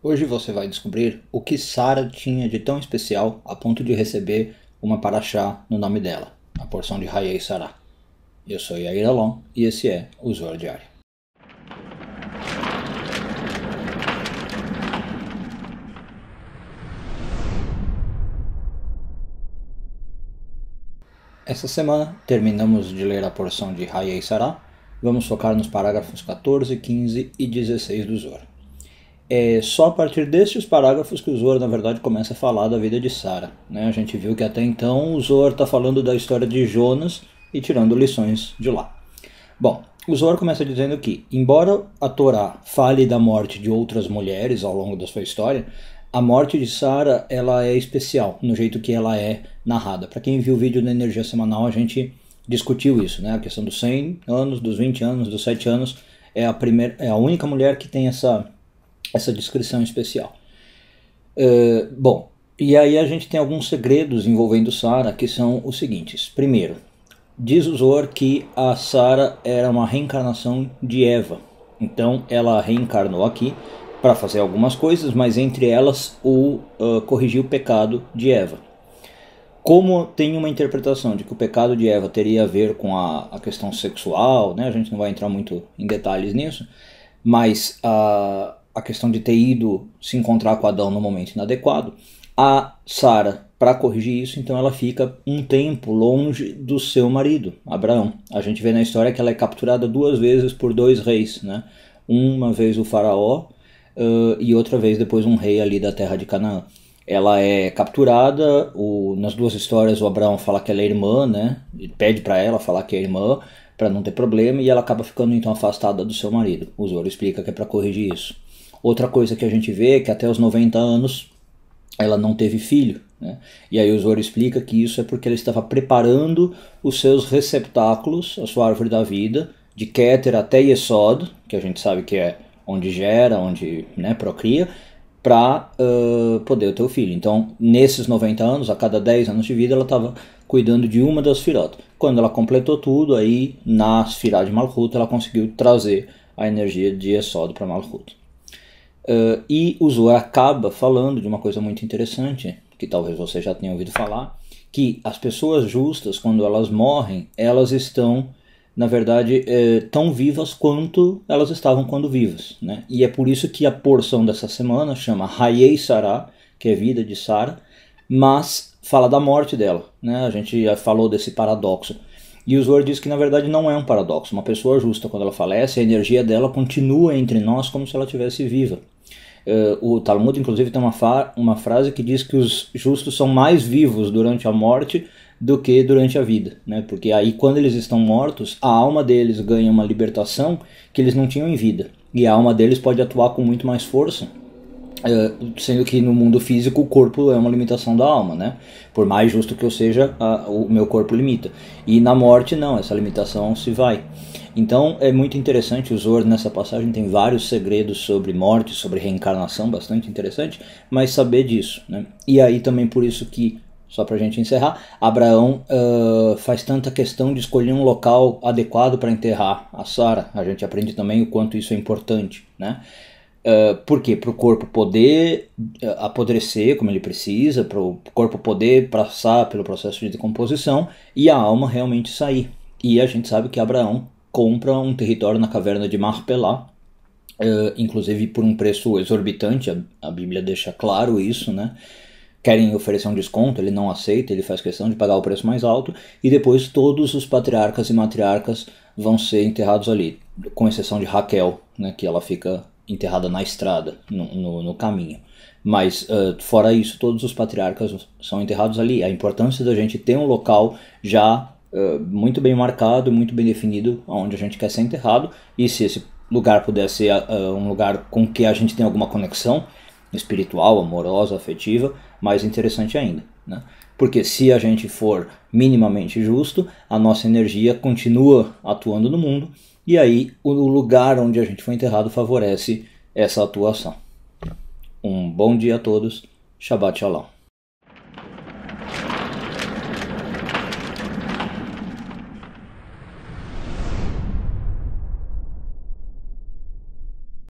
Hoje você vai descobrir o que Sara tinha de tão especial a ponto de receber uma paraxá no nome dela, a porção de Hayei Sarah. Eu sou Yair Alon e esse é o Zohar Diário. Essa semana terminamos de ler a porção de Hayei Sarah. Vamos focar nos parágrafos 14, 15 e 16 do Zohar. É só a partir destes parágrafos que o Zohar, na verdade, começa a falar da vida de Sara. A gente viu que até então o Zohar está falando da história de Jonas e tirando lições de lá. Bom, o Zohar começa dizendo que, embora a Torá fale da morte de outras mulheres ao longo da sua história, a morte de Sara ela é especial no jeito que ela é narrada. Para quem viu o vídeo da Energia Semanal, a gente discutiu isso, a questão dos 100 anos, dos 20 anos, dos 7 anos. É a única mulher que tem essa descrição especial. Bom, e aí a gente tem alguns segredos envolvendo Sara que são os seguintes. Primeiro, diz o Zohar que a Sara era uma reencarnação de Eva. Então ela reencarnou aqui para fazer algumas coisas, mas entre elas corrigir o pecado de Eva. Como tem uma interpretação de que o pecado de Eva teria a ver com a questão sexual, a gente não vai entrar muito em detalhes nisso, mas a questão de ter ido se encontrar com Adão no momento inadequado, a Sara, para corrigir isso, então ela fica um tempo longe do seu marido, Abraão. A gente vê na história que ela é capturada 2 vezes por 2 reis, Uma vez o faraó e outra vez depois um rei ali da terra de Canaã. Ela é capturada, nas 2 histórias o Abraão fala que ela é irmã, Ele pede para ela falar que é irmã, para não ter problema, e ela acaba ficando então afastada do seu marido. O Zohar explica que é para corrigir isso. Outra coisa que a gente vê é que até os 90 anos ela não teve filho, E aí o Zohar explica que isso é porque ela estava preparando os seus receptáculos, a sua árvore da vida, de Keter até Yesod, que a gente sabe que é onde gera, onde procria, para poder ter o filho. Então, nesses 90 anos, a cada 10 anos de vida, ela estava cuidando de uma das Sfirot. Quando ela completou tudo, aí na Sfirá de Malchut, ela conseguiu trazer a energia de Yesod para Malchut. E o Zohar acaba falando de uma coisa muito interessante, que talvez você já tenha ouvido falar, que as pessoas justas, quando elas morrem, elas estão, na verdade, tão vivas quanto elas estavam quando vivas. E é por isso que a porção dessa semana chama Hayei Sarah, que é vida de Sara, mas fala da morte dela. A gente já falou desse paradoxo. E o Zohar diz que na verdade não é um paradoxo. Uma pessoa justa, quando ela falece, a energia dela continua entre nós como se ela estivesse viva. O Talmud, inclusive, tem uma frase que diz que os justos são mais vivos durante a morte do que durante a vida, Porque aí, quando eles estão mortos, a alma deles ganha uma libertação que eles não tinham em vida. E a alma deles pode atuar com muito mais força, sendo que no mundo físico o corpo é uma limitação da alma, Por mais justo que eu seja, o meu corpo limita. E na morte não, essa limitação se vai. Então é muito interessante, o Zohar nessa passagem tem vários segredos sobre morte, sobre reencarnação, bastante interessante, mas saber disso, E aí também por isso que, só pra gente encerrar, Abraão faz tanta questão de escolher um local adequado para enterrar a Sara. A gente aprende também o quanto isso é importante, Por quê? Para o corpo poder apodrecer como ele precisa, para o corpo poder passar pelo processo de decomposição e a alma realmente sair. E a gente sabe que Abraão compra um território na caverna de Marpelá, inclusive por um preço exorbitante, a Bíblia deixa claro isso, Querem oferecer um desconto, ele não aceita, ele faz questão de pagar o preço mais alto, e depois todos os patriarcas e matriarcas vão ser enterrados ali, com exceção de Raquel, que ela fica enterrada na estrada, no caminho. Mas fora isso, todos os patriarcas são enterrados ali. A importância da gente ter um local já muito bem marcado, muito bem definido, onde a gente quer ser enterrado, e se esse lugar puder ser um lugar com que a gente tem alguma conexão espiritual, amorosa, afetiva, mais interessante ainda, Porque se a gente for minimamente justo, a nossa energia continua atuando no mundo, e aí o lugar onde a gente foi enterrado favorece essa atuação. Um bom dia a todos, Shabbat Shalom.